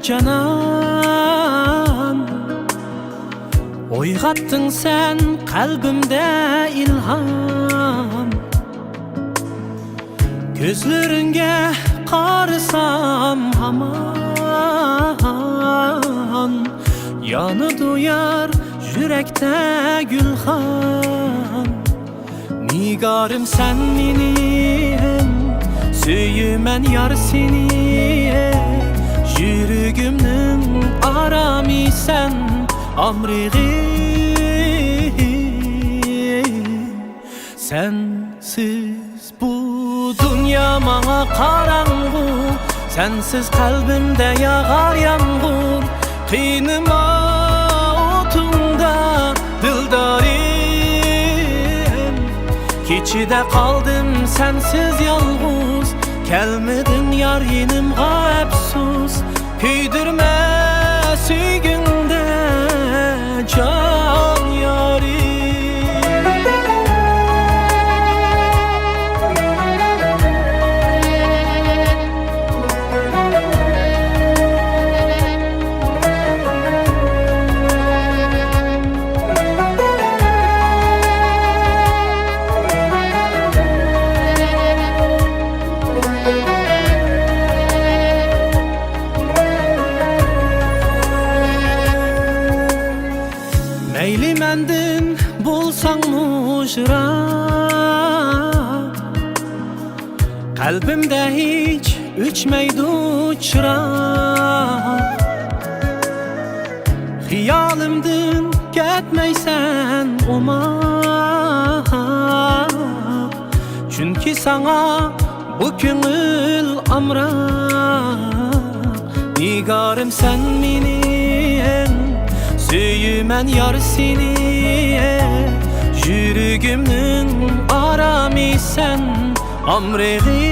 canan, oygattın sen kalbimde ilham. Gözleringe qarasam haman, yanı duyar yürekte gülhan. Nigarım sen menim, söyümen yar seni. Yürügümnün arami sen, amrığım. Sensiz bu dünya bana karangu, sensiz kalbimde yağar yağmur. Kıyınıma otunda dildarim, keçide kaldım sensiz yalnız. Gelmedin yar yenim gafsus, küydürme süygünde can yarim. Meyli mendin bulsan mujra, kalbimde hiç üçmeydi çıra. Hiyalimdin ketmeysen umar, çünkü sana bu köngül amrar. Nigarım sen menim, söyümen yar seni. Yürügümnün arami sen, amrığım.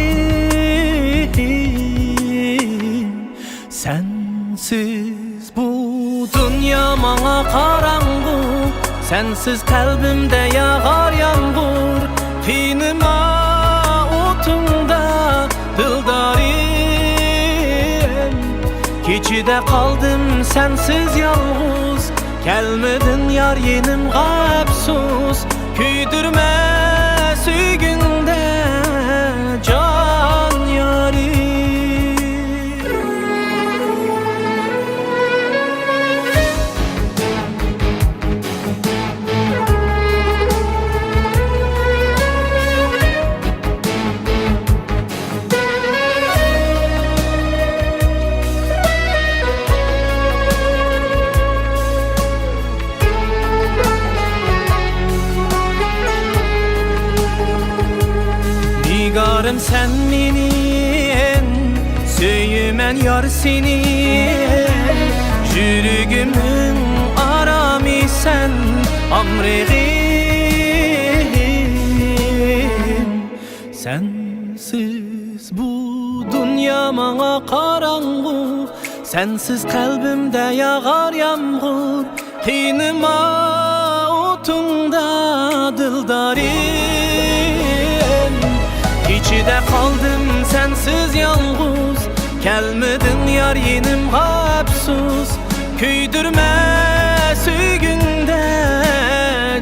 Sensiz bu dünya bana karangu, sensiz kalbimde yağar yağmur. Kıyınıma otunda dildarim, keçide kaldım sensiz yalnız. Gelmedin yar yenim gafsus, küydürme süygünde can yarim. Nigarım sen menim, söyümen yar seni. Yürügümün arami sen, amrığım. Sensiz bu dünya bana karangu, sensiz kalbimde yağar yağmur. Kıyınıma otunda dildarim, keçide kaldım sensiz yalnız. Gelmedin yar yenim gafsus, küydürme süygünde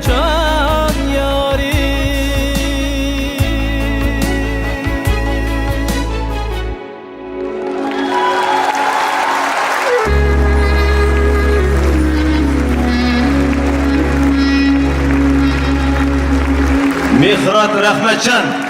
can yarim. Mihrat Rahmetcan